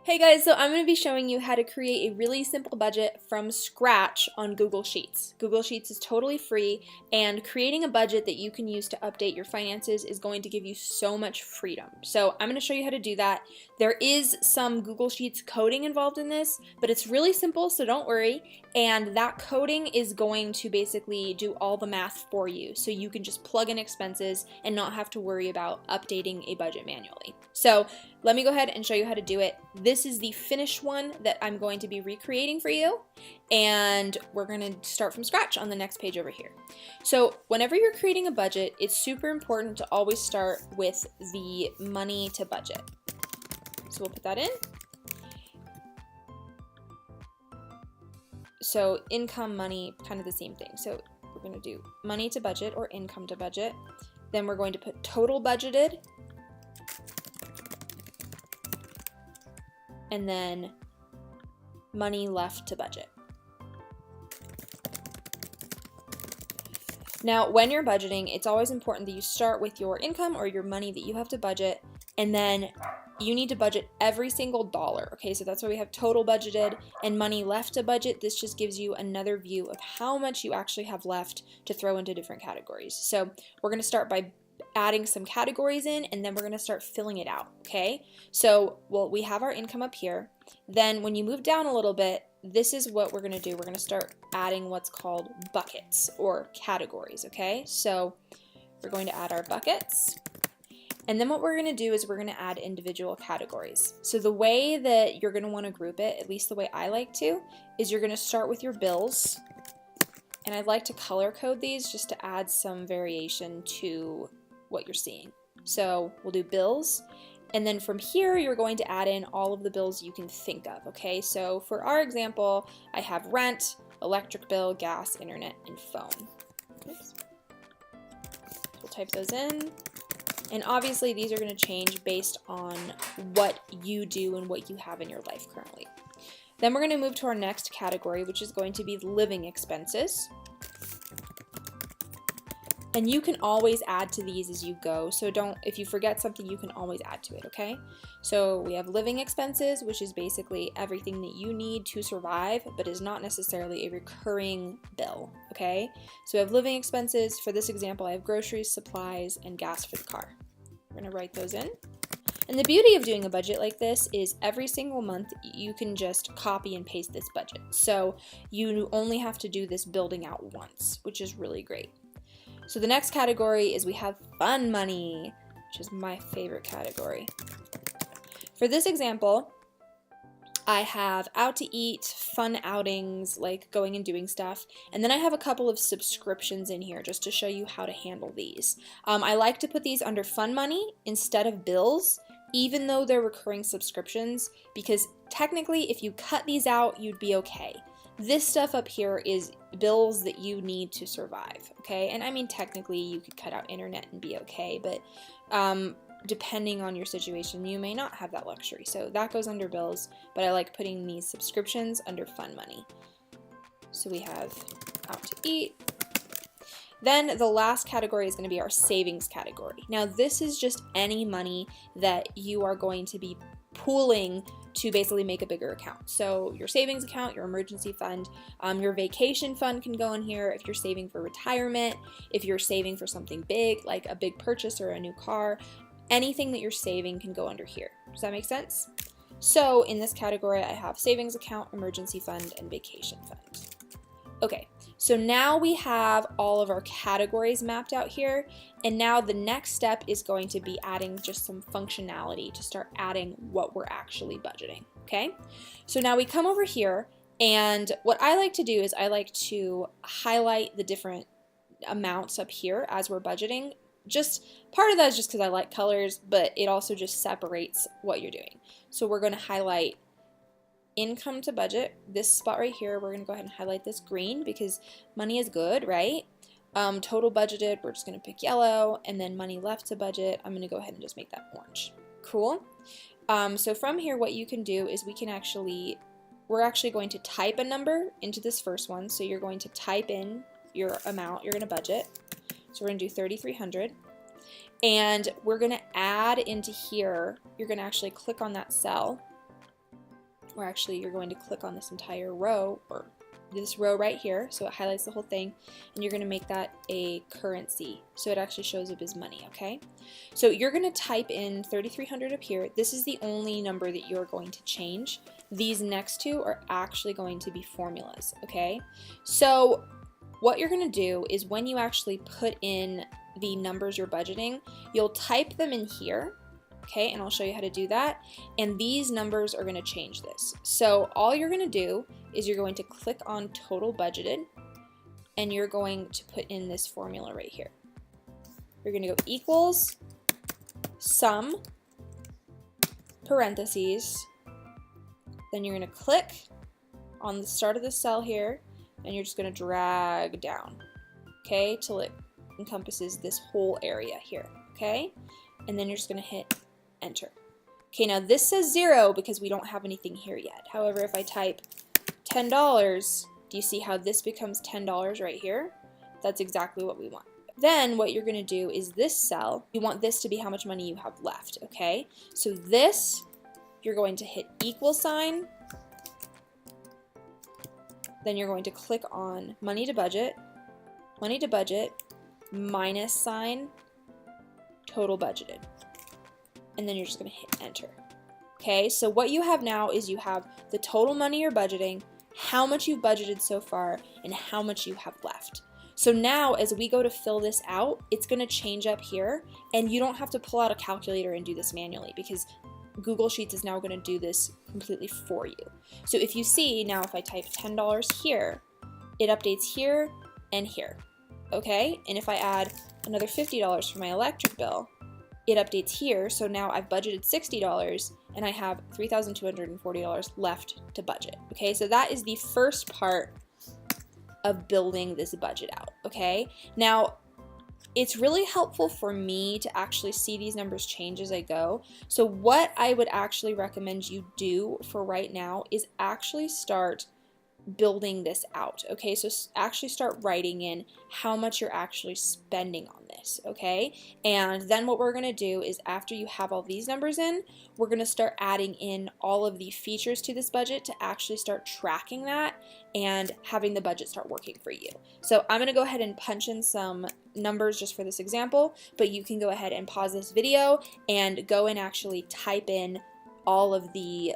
Hey guys, so I'm going to be showing you how to create a really simple budget from scratch on Google Sheets. Google Sheets is totally free, and creating a budget that you can use to update your finances is going to give you so much freedom. So I'm going to show you how to do that. There is some Google Sheets coding involved in this, but it's really simple, so don't worry. And that coding is going to basically do all the math for you, so you can just plug in expenses and not have to worry about updating a budget manually. So let me go ahead and show you how to do it. This is the finished one that I'm going to be recreating for you, and we're going to start from scratch on the next page over here. So whenever you're creating a budget, it's super important to always start with the money to budget. So we'll put that in. So income, money, kind of the same thing. So we're going to do money to budget or income to budget. Then we're going to put total budgeted, and then money left to budget. Now, when you're budgeting, it's always important that you start with your income or your money that you have to budget, and then you need to budget every single dollar. Okay, so that's why we have total budgeted and money left to budget. This just gives you another view of how much you actually have left to throw into different categories. So we're going to start by adding some categories in, and then we're going to start filling it out. Okay, so we have our income up here. Then when you move down a little bit, this is what we're going to do. We're going to start adding what's called buckets or categories. Okay, so we're going to add our buckets, and then what we're going to do is we're going to add individual categories. So the way that you're going to want to group it, at least the way I like to, is you're going to start with your bills, and I'd like to color code these just to add some variation to what you're seeing. So we'll do bills, and then from here you're going to add in all of the bills you can think of. Okay, so for our example, I have rent, electric bill, gas, internet, and phone. Oops. We'll type those in, and obviously these are going to change based on what you do and what you have in your life currently. Then we're going to move to our next category, which is going to be living expenses. And you can always add to these as you go, so if you forget something, you can always add to it, okay? So we have living expenses, which is basically everything that you need to survive, but is not necessarily a recurring bill, okay? So we have living expenses. For this example, I have groceries, supplies, and gas for the car. We're gonna write those in. And the beauty of doing a budget like this is every single month you can just copy and paste this budget. So you only have to do this building out once, which is really great. So the next category is we have fun money, which is my favorite category. For this example, I have out to eat, fun outings, like going and doing stuff, and then I have a couple of subscriptions in here just to show you how to handle these. I like to put these under fun money instead of bills, even though they're recurring subscriptions, because technically if you cut these out, you'd be okay. This stuff up here is bills that you need to survive, okay? And I mean, technically you could cut out internet and be okay, but depending on your situation, you may not have that luxury. So that goes under bills, but I like putting these subscriptions under fun money. So we have out to eat. Then the last category is going to be our savings category. Now this is just any money that you are going to be pooling to basically make a bigger account. So your savings account, your emergency fund, your vacation fund can go in here if you're saving for retirement, if you're saving for something big, like a big purchase or a new car, anything that you're saving can go under here. Does that make sense? So in this category, I have savings account, emergency fund, and vacation fund. Okay, so now we have all of our categories mapped out here, and now the next step is going to be adding just some functionality to start adding what we're actually budgeting, okay? So now we come over here, and what I like to do is I like to highlight the different amounts up here as we're budgeting. Just part of that is just because I like colors, but it also just separates what you're doing. So we're going to highlight income to budget, this spot right here. We're going to go ahead and highlight this green because money is good, right? Total budgeted, we're just going to pick yellow, and then money left to budget, I'm going to go ahead and just make that orange. Cool. So from here, what you can do is we're actually going to type a number into this first one. So you're going to type in your amount you're going to budget. So we're going to do 3,300. And we're going to add into here, you're going to actually click on that cell, or actually you're going to click on this entire row, or this row right here, so it highlights the whole thing, and you're going to make that a currency, so it actually shows up as money, okay? So you're going to type in 3,300 up here. This is the only number that you're going to change. These next two are actually going to be formulas, okay? So what you're going to do is when you actually put in the numbers you're budgeting, you'll type them in here, okay, and I'll show you how to do that, and these numbers are going to change this. So all you're going to do is you're going to click on total budgeted, and you're going to put in this formula right here. You're going to go equals sum, parentheses, then you're going to click on the start of the cell here, and you're just going to drag down, okay, till it encompasses this whole area here, okay, and then you're just going to hit enter. Okay, now this says 0 because we don't have anything here yet. However, if I type $10, do you see how this becomes $10 right here? That's exactly what we want. Then what you're going to do is this cell, you want this to be how much money you have left, okay? So this, you're going to hit equal sign, then you're going to click on money to budget, minus sign, total budgeted. And then you're just going to hit enter. Okay, so what you have now is you have the total money you're budgeting, how much you've budgeted so far, and how much you have left. So now as we go to fill this out, it's going to change up here, and you don't have to pull out a calculator and do this manually because Google Sheets is now going to do this completely for you. So if you see now, if I type $10 here, it updates here and here. Okay, and if I add another $50 for my electric bill, it updates here, so now I've budgeted $60 and I have $3,240 left to budget. Okay, so that is the first part of building this budget out, okay? Now, it's really helpful for me to actually see these numbers change as I go. So what I would actually recommend you do for right now is actually start building this out, okay? So actually start writing in how much you're actually spending on this, okay? And then what we're gonna do is after you have all these numbers in, we're gonna start adding in all of the features to this budget to actually start tracking that and having the budget start working for you. So I'm gonna go ahead and punch in some numbers just for this example, but you can go ahead and pause this video and go and actually type in all of the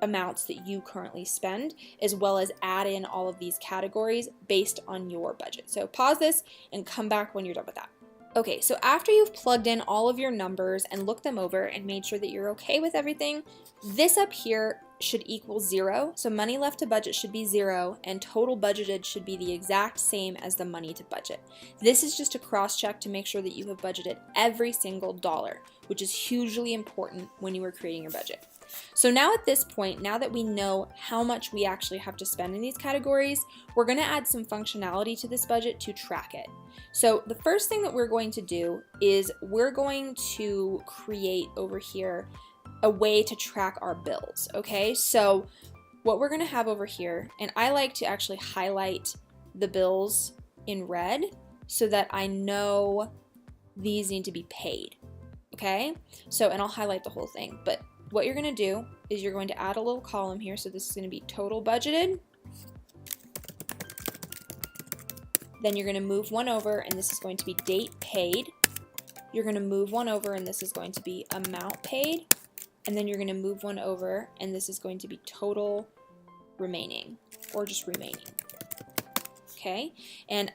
amounts that you currently spend, as well as add in all of these categories based on your budget. So pause this and come back when you're done with that. Okay, so after you've plugged in all of your numbers and looked them over and made sure that you're okay with everything, this up here should equal 0. So money left to budget should be 0, and total budgeted should be the exact same as the money to budget. This is just a cross-check to make sure that you have budgeted every single dollar, which is hugely important when you are creating your budget. So now at this point, now that we know how much we actually have to spend in these categories, we're going to add some functionality to this budget to track it. So the first thing that we're going to do is we're going to create over here a way to track our bills, okay? So what we're going to have over here, and I like to actually highlight the bills in red so that I know these need to be paid, okay? So, and I'll highlight the whole thing, but what you're going to do is you're going to add a little column here. So this is going to be total budgeted. Then you're going to move one over, and this is going to be date paid. You're going to move one over, and this is going to be amount paid. And then you're going to move one over, and this is going to be total remaining, or just remaining. Okay? And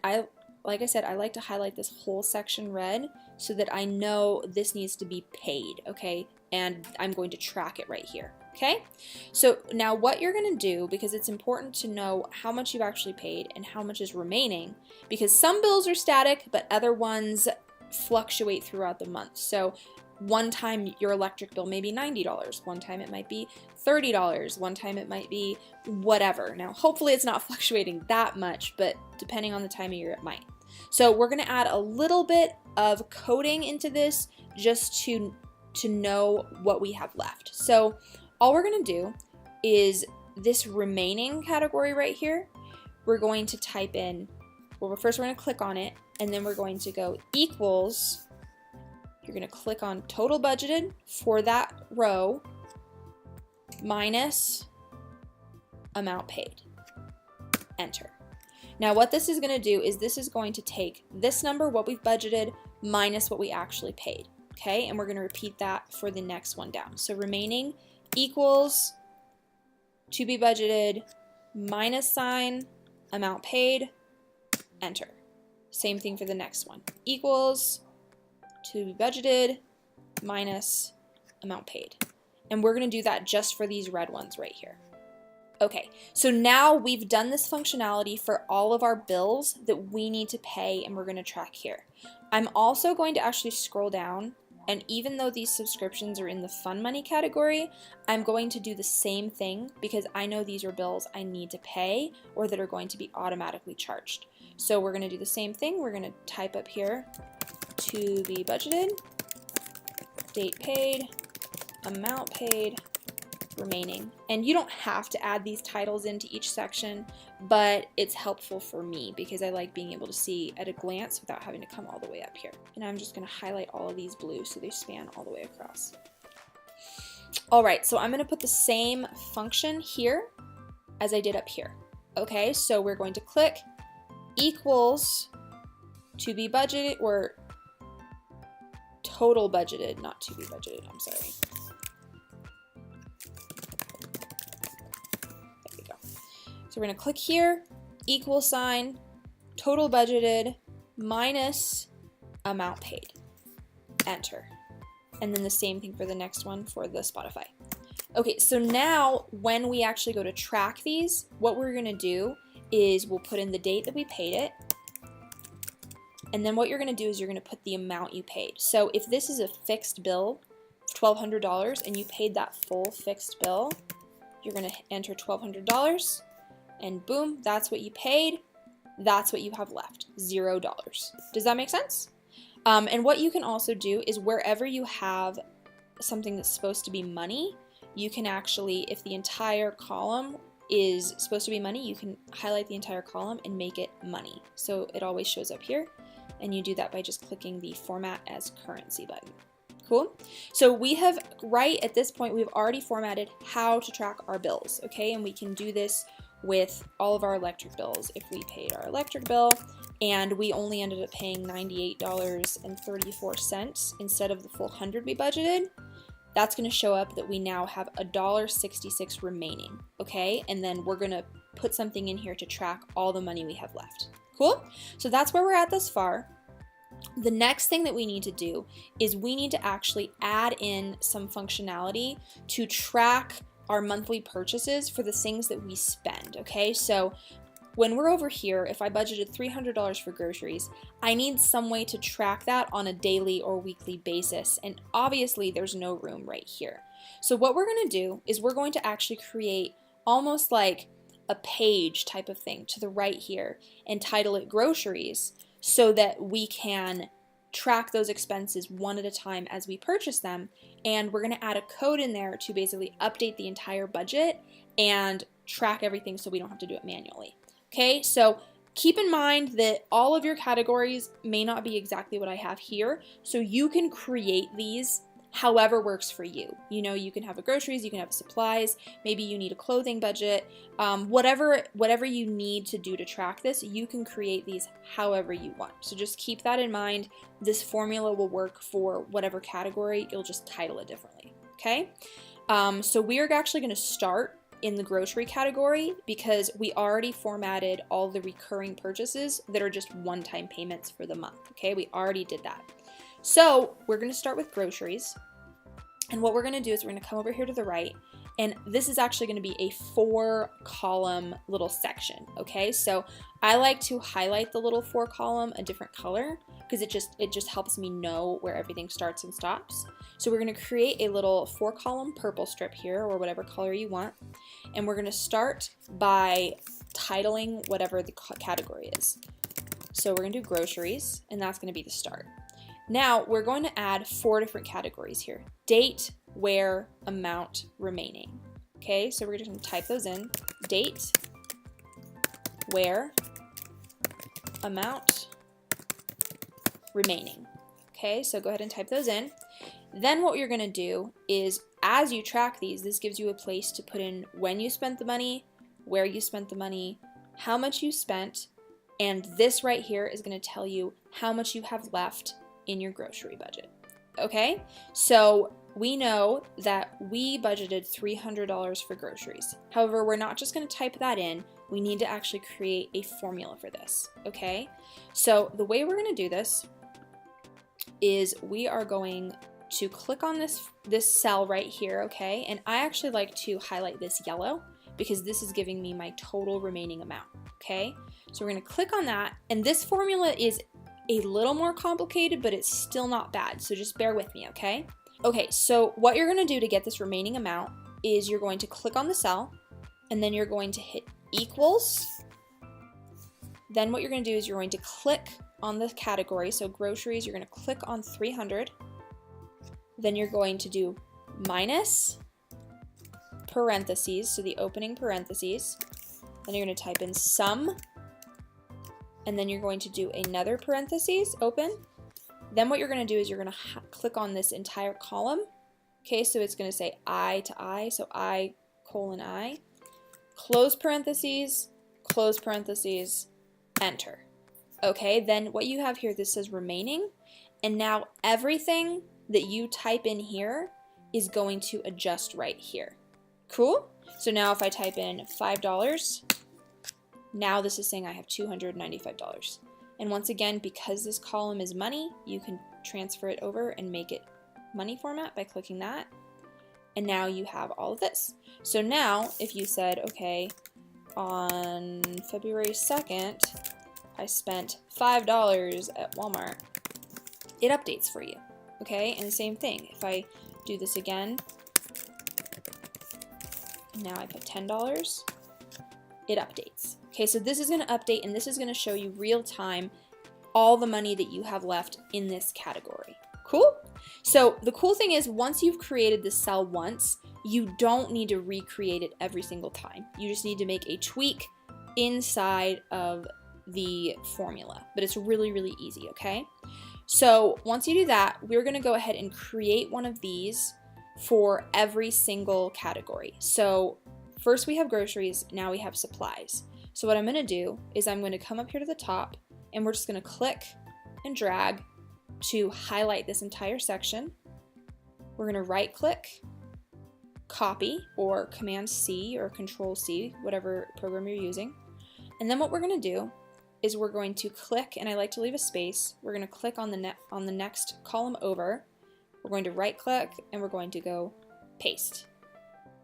like I said, I like to highlight this whole section red so that I know this needs to be paid, okay? And I'm going to track it right here, okay? So now what you're gonna do, because it's important to know how much you've actually paid and how much is remaining, because some bills are static, but other ones fluctuate throughout the month. So one time your electric bill may be $90, one time it might be $30, one time it might be whatever. Now, hopefully it's not fluctuating that much, but depending on the time of year, it might. So we're gonna add a little bit of coding into this just to know what we have left. So all we're going to do is this remaining category right here, we're going to type in, well, first we're going to click on it, and then we're going to go equals, you're going to click on total budgeted for that row, minus amount paid. Enter. Now what this is going to do is this is going to take this number, what we've budgeted, minus what we actually paid. Okay, and we're going to repeat that for the next one down. So remaining equals to be budgeted minus sign amount paid, enter. Same thing for the next one. Equals to be budgeted minus amount paid. And we're going to do that just for these red ones right here. Okay, so now we've done this functionality for all of our bills that we need to pay and we're going to track here. I'm also going to actually scroll down, and even though these subscriptions are in the fun money category, I'm going to do the same thing because I know these are bills I need to pay or that are going to be automatically charged. So we're going to do the same thing. We're going to type up here to be budgeted, date paid, amount paid, remaining. And you don't have to add these titles into each section, but it's helpful for me because I like being able to see at a glance without having to come all the way up here. And I'm just going to highlight all of these blue so they span all the way across. All right, so I'm going to put the same function here as I did up here. Okay, so we're going to click equals to be budgeted, or total budgeted, not to be budgeted, I'm sorry. There we go. So we're going to click here, equal sign, total budgeted, minus amount paid. Enter. And then the same thing for the next one for the Spotify. Okay, so now when we actually go to track these, what we're going to do is we'll put in the date that we paid it. And then what you're going to do is you're going to put the amount you paid. So if this is a fixed bill, $1,200, and you paid that full fixed bill, you're going to enter $1,200, and boom, that's what you paid. That's what you have left, $0. Does that make sense? And what you can also do is wherever you have something that's supposed to be money, you can actually, if the entire column is supposed to be money, you can highlight the entire column and make it money. So it always shows up here, and you do that by just clicking the Format as Currency button. Cool? So we have, right at this point, we've already formatted how to track our bills, okay? And we can do this with all of our electric bills. If we paid our electric bill and we only ended up paying $98.34 instead of the full $100 we budgeted, that's going to show up that we now have $1.66 remaining, okay? And then we're going to put something in here to track all the money we have left. Cool? So that's where we're at thus far. The next thing that we need to do is we need to actually add in some functionality to track our monthly purchases for the things that we spend, okay? So when we're over here, if I budgeted $300 for groceries, I need some way to track that on a daily or weekly basis, and obviously there's no room right here. So what we're going to do is we're going to actually create almost like a page type of thing to the right here and title it groceries so that we can track those expenses one at a time as we purchase them, and we're going to add a code in there to basically update the entire budget and track everything so we don't have to do it manually. Okay, so keep in mind that all of your categories may not be exactly what I have here, so you can create these however works for you. You know, you can have a groceries, you can have a supplies, maybe you need a clothing budget, whatever you need to do to track this, you can create these however you want. So just keep that in mind. This formula will work for whatever category, you'll just title it differently, okay? So we are actually going to start in the grocery category because we already formatted all the recurring purchases that are just one-time payments for the month, okay? We already did that. So we're going to start with groceries, and what we're going to do is we're going to come over here to the right, and this is actually going to be a 4-column little section, okay? So I like to highlight the little 4-column a different color because it just helps me know where everything starts and stops. So we're going to create a little 4-column purple strip here, or whatever color you want, and we're going to start by titling whatever the category is. So we're going to do groceries, and that's going to be the start. Now we're going to add 4 different categories here: date, where, amount, remaining. Okay, so we're just going to type those in: date, where, amount, remaining. Okay, so go ahead and type those in. Then what you're going to do is, as you track these, this gives you a place to put in when you spent the money, where you spent the money, how much you spent, and this right here is going to tell you how much you have left in your grocery budget. Okay? So we know that we budgeted $300 for groceries. However, we're not just going to type that in. We need to actually create a formula for this. Okay? So the way we're going to do this is we are going to click on this cell right here, okay? And I actually like to highlight this yellow because this is giving me my total remaining amount, okay? So we're gonna click on that, and this formula is a little more complicated, but it's still not bad, so just bear with me, okay? Okay, so what you're gonna do to get this remaining amount is you're going to click on the cell, and then you're going to hit equals. Then what you're gonna do is you're going to click on the category, so groceries, you're gonna click on 300, then you're going to do minus parentheses, so the opening parentheses, then you're going to type in sum, and then you're going to do another parentheses, open. Then what you're going to do is you're going to click on this entire column, okay, so it's going to say I to I, so I colon I, close parentheses, enter. Okay, then what you have here, this says remaining, and now everything that you type in here is going to adjust right here. Cool? So now if I type in $5, now this is saying I have $295. And once again, because this column is money, you can transfer it over and make it money format by clicking that. And now you have all of this. So now if you said, okay, on February 2nd, I spent $5 at Walmart, it updates for you. Okay, and the same thing, if I do this again, now I put $10, it updates. Okay, so this is going to update, and this is going to show you real time all the money that you have left in this category. Cool? So the cool thing is, once you've created this cell once, you don't need to recreate it every single time. You just need to make a tweak inside of the formula, but it's really, really easy, okay? So once you do that, we're going to go ahead and create one of these for every single category. So first we have groceries, now we have supplies. So what I'm going to do is I'm going to come up here to the top, and we're just going to click and drag to highlight this entire section. We're going to right click, copy, or Command C or Control C, whatever program you're using. And then what we're going to do is we're going to click, and I like to leave a space, we're going to click on the next column over, we're going to right click, and we're going to go paste.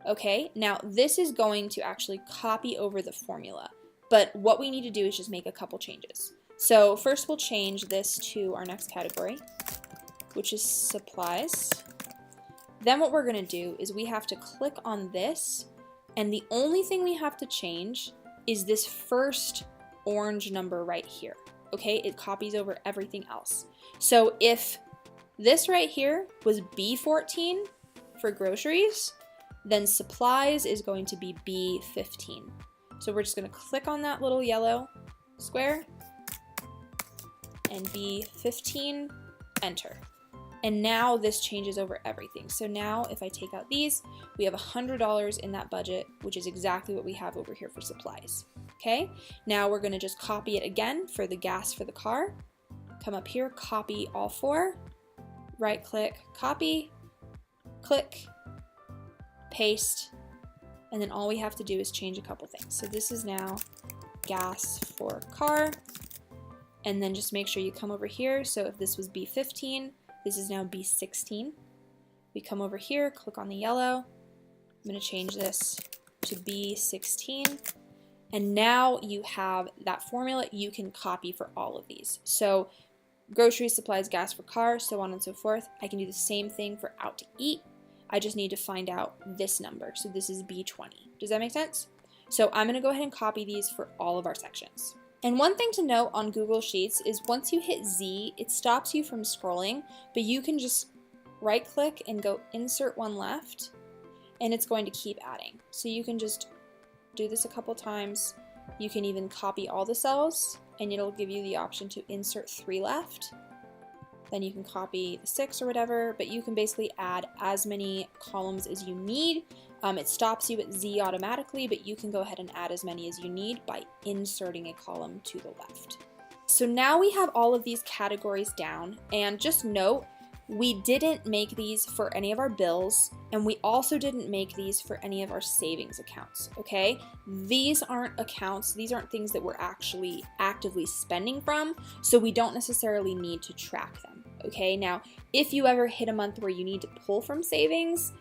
Okay, now this is going to actually copy over the formula, but what we need to do is just make a couple changes. So first we'll change this to our next category, which is supplies. Then what we're going to do is we have to click on this, and the only thing we have to change is this first orange number right here. Okay, it copies over everything else. So if this right here was B14 for groceries, then supplies is going to be B15. So we're just going to click on that little yellow square and B15, enter. And now this changes over everything. So now if I take out these, we have $100 in that budget, which is exactly what we have over here for supplies. Okay, now we're going to just copy it again for the gas for the car. Come up here, copy all four, right click, copy, click, paste, and then all we have to do is change a couple things. So this is now gas for car, and then just make sure you come over here. So if this was B15, this is now B16. We come over here, click on the yellow. I'm going to change this to B16. And now you have that formula you can copy for all of these. So groceries, supplies, gas for car, so on and so forth. I can do the same thing for out to eat. I just need to find out this number. So this is B20. Does that make sense? So I'm going to go ahead and copy these for all of our sections. And one thing to note on Google Sheets is once you hit Z, it stops you from scrolling, but you can just right click and go insert one left, and it's going to keep adding. So you can just do this a couple times. You can even copy all the cells, and it'll give you the option to insert 3 left. then you can copy the 6 or whatever, but you can basically add as many columns as you need. It stops you at Z automatically, but you can go ahead and add as many as you need by inserting a column to the left. So now we have all of these categories down, and just note, we didn't make these for any of our bills, and we also didn't make these for any of our savings accounts, okay? These aren't accounts, these aren't things that we're actually actively spending from, so we don't necessarily need to track them, okay? Now, if you ever hit a month where you need to pull from savings,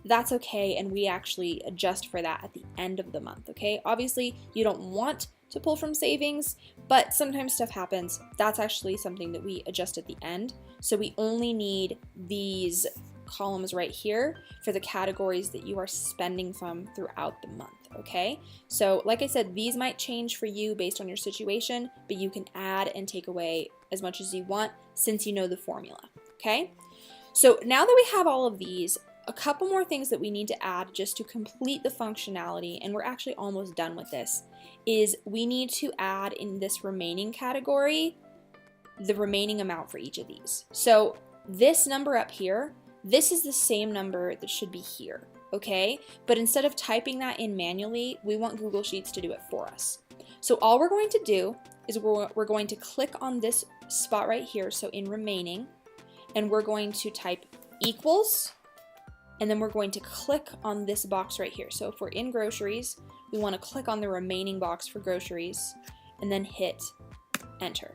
that's okay, and we actually adjust for that at the end of the month, okay? Obviously, you don't want to pull from savings, but sometimes stuff happens. That's actually something that we adjust at the end. So we only need these columns right here for the categories that you are spending from throughout the month, okay? So like I said, these might change for you based on your situation, but you can add and take away as much as you want since you know the formula, okay? So now that we have all of these, a couple more things that we need to add just to complete the functionality, and we're actually almost done with this, is we need to add in this remaining category the remaining amount for each of these. So this number up here, this is the same number that should be here, okay? But instead of typing that in manually, we want Google Sheets to do it for us. So all we're going to do is we're going to click on this spot right here, so in remaining, and we're going to type equals, and then we're going to click on this box right here. So if we're in groceries, we want to click on the remaining box for groceries and then hit enter.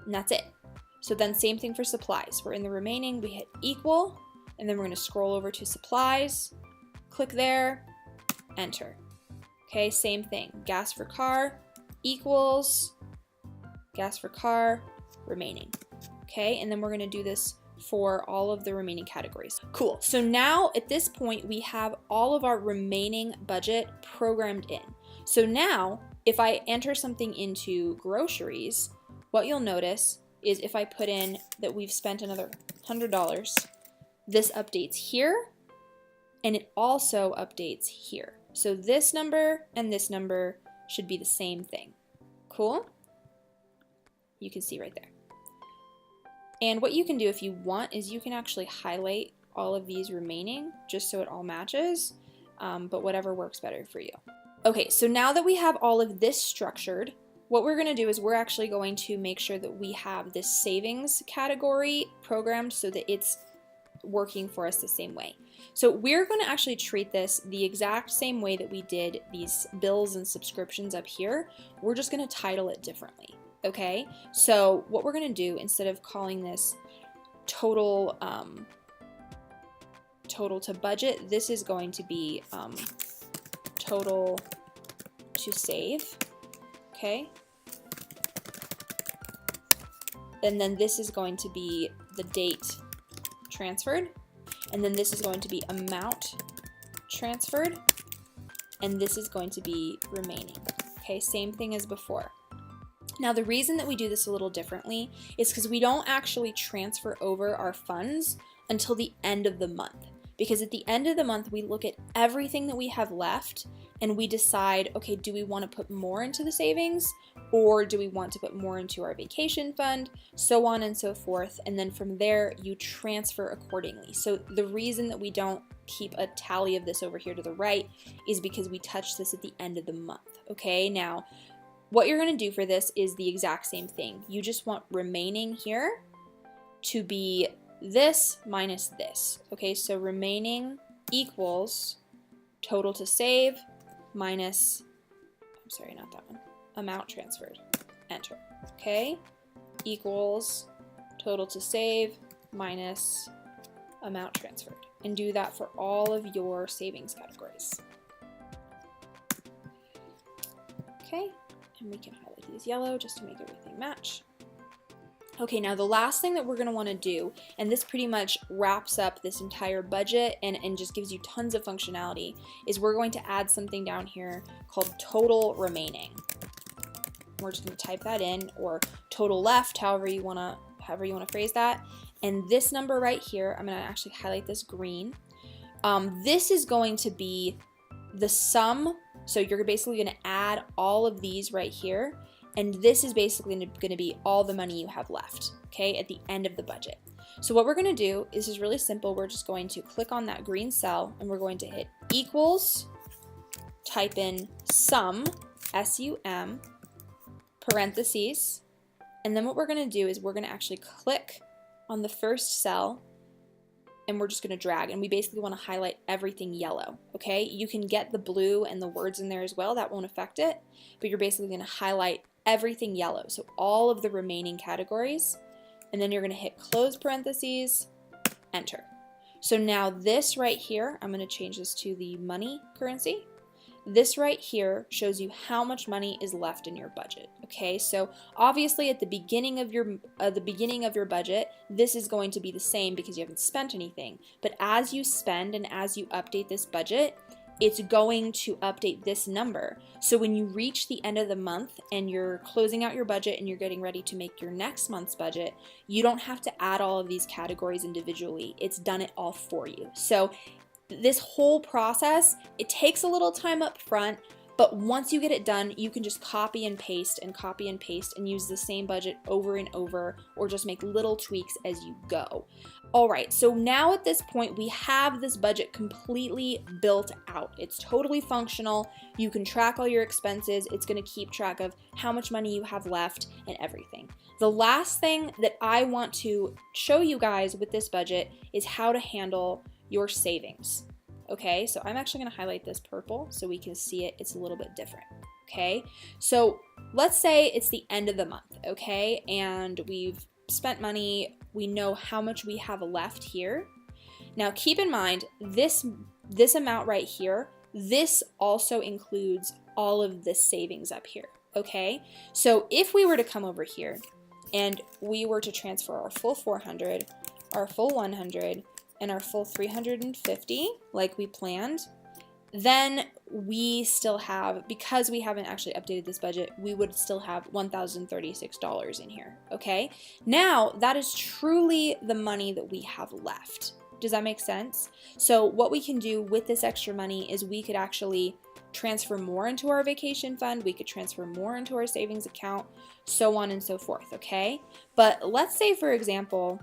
And that's it. So then same thing for supplies. We're in the remaining, we hit equal, and then we're going to scroll over to supplies, click there, enter. Okay, same thing. Gas for car equals gas for car remaining. Okay, and then we're going to do this for all of the remaining categories. Cool. So now at this point, we have all of our remaining budget programmed in. So now if I enter something into groceries, what you'll notice is if I put in that we've spent another $100, this updates here, and it also updates here. So this number and this number should be the same thing. Cool? You can see right there. And what you can do if you want is you can actually highlight all of these remaining just so it all matches, but whatever works better for you. Okay, so now that we have all of this structured, what we're going to do is we're actually going to make sure that we have this savings category programmed so that it's working for us the same way. So we're going to actually treat this the exact same way that we did these bills and subscriptions up here. We're just going to title it differently. Okay, so what we're going to do, instead of calling this total total to budget, this is going to be total to save. Okay, and then this is going to be the date transferred, and then this is going to be amount transferred, and this is going to be remaining. Okay, same thing as before. Now the reason that we do this a little differently is because we don't actually transfer over our funds until the end of the month. Because at the end of the month, we look at everything that we have left and we decide, okay, do we want to put more into the savings or do we want to put more into our vacation fund, so on and so forth. And then from there, you transfer accordingly. So the reason that we don't keep a tally of this over here to the right is because we touch this at the end of the month. Okay, now what you're going to do for this is the exact same thing. You just want remaining here to be this minus this. Okay, so remaining equals total to save minus, I'm sorry, not that one, amount transferred. Enter. Okay, equals total to save minus amount transferred. And do that for all of your savings categories. Okay. And we can highlight these yellow just to make everything match. Okay, now the last thing that we're going to want to do, and this pretty much wraps up this entire budget and just gives you tons of functionality, is we're going to add something down here called total remaining. We're just going to type that in, or total left, however you want to phrase that. And this number right here, I'm going to actually highlight this green. This is going to be the sum. So you're basically going to add all of these right here, And this is basically going to be all the money you have left, okay, at the end of the budget. So what we're going to do is just really simple. We're just going to click on that green cell and we're going to hit equals, type in sum, S-U-M, parentheses, and then what we're going to do is we're going to actually click on the first cell and we're just going to drag, and we basically want to highlight everything yellow, okay? You can get the blue and the words in there as well. That won't affect it, but you're basically going to highlight everything yellow, so all of the remaining categories, and then you're going to hit close parentheses, enter. So now this right here, I'm going to change this to the money currency. This right here shows you how much money is left in your budget. Okay, so obviously at the beginning of your budget, this is going to be the same because you haven't spent anything. But as you spend and as you update this budget, it's going to update this number. So when you reach the end of the month and you're closing out your budget and you're getting ready to make your next month's budget, you don't have to add all of these categories individually. It's done it all for you. So this whole process, it takes a little time up front, but once you get it done, you can just copy and paste and use the same budget over and over, or just make little tweaks as you go. All right, so now at this point, we have this budget completely built out. It's totally functional. You can track all your expenses. It's going to keep track of how much money you have left and everything. The last thing that I want to show you guys with this budget is how to handle your savings. Okay, so I'm actually going to highlight this purple so we can see it. It's a little bit different. Okay, so let's say it's the end of the month, okay, and we've spent money. We know how much we have left here. Now keep in mind, this amount right here, this also includes all of the savings up here, okay? So if we were to come over here and we were to transfer our full 400, our full 100, and our full 350 like we planned, then we still have, because we haven't actually updated this budget, we would still have $1,036 in here, okay? Now, that is truly the money that we have left. Does that make sense? So what we can do with this extra money is we could actually transfer more into our vacation fund, we could transfer more into our savings account, so on and so forth, okay? But let's say, for example,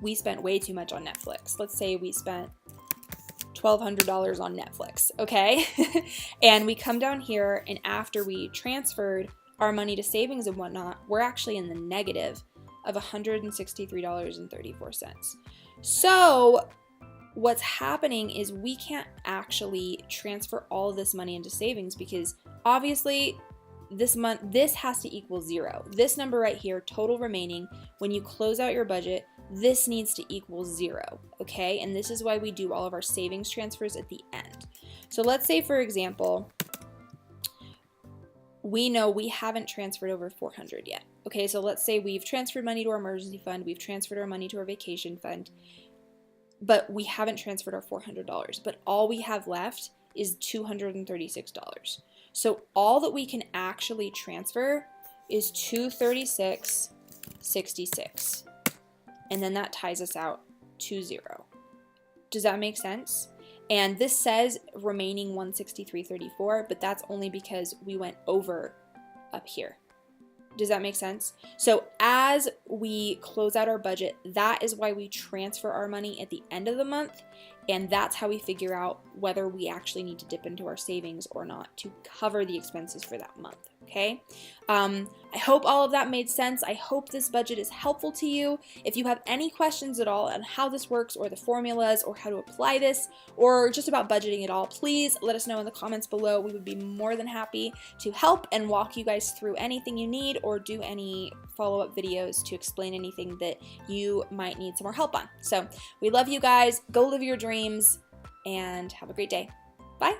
we spent way too much on Netflix. Let's say we spent $1,200 on Netflix, okay? And we come down here, and after we transferred our money to savings and whatnot, we're actually in the negative of $163.34. So what's happening is we can't actually transfer all of this money into savings because obviously this month, this has to equal zero. This number right here, total remaining, when you close out your budget, this needs to equal zero, okay? And this is why we do all of our savings transfers at the end. So let's say, for example, we know we haven't transferred over 400 yet. Okay, so let's say we've transferred money to our emergency fund, we've transferred our money to our vacation fund, but we haven't transferred our $400, but all we have left is $236. So all that we can actually transfer is $236.66. And then that ties us out to zero. Does that make sense? And this says remaining $163.34, but that's only because we went over up here. Does that make sense? So as we close out our budget, that is why we transfer our money at the end of the month, and that's how we figure out whether we actually need to dip into our savings or not to cover the expenses for that month, okay? I hope all of that made sense. I hope this budget is helpful to you. If you have any questions at all on how this works or the formulas or how to apply this or just about budgeting at all, please let us know in the comments below. We would be more than happy to help and walk you guys through anything you need or do any follow-up videos to explain anything that you might need some more help on. So we love you guys. Go live your dreams and have a great day. Bye.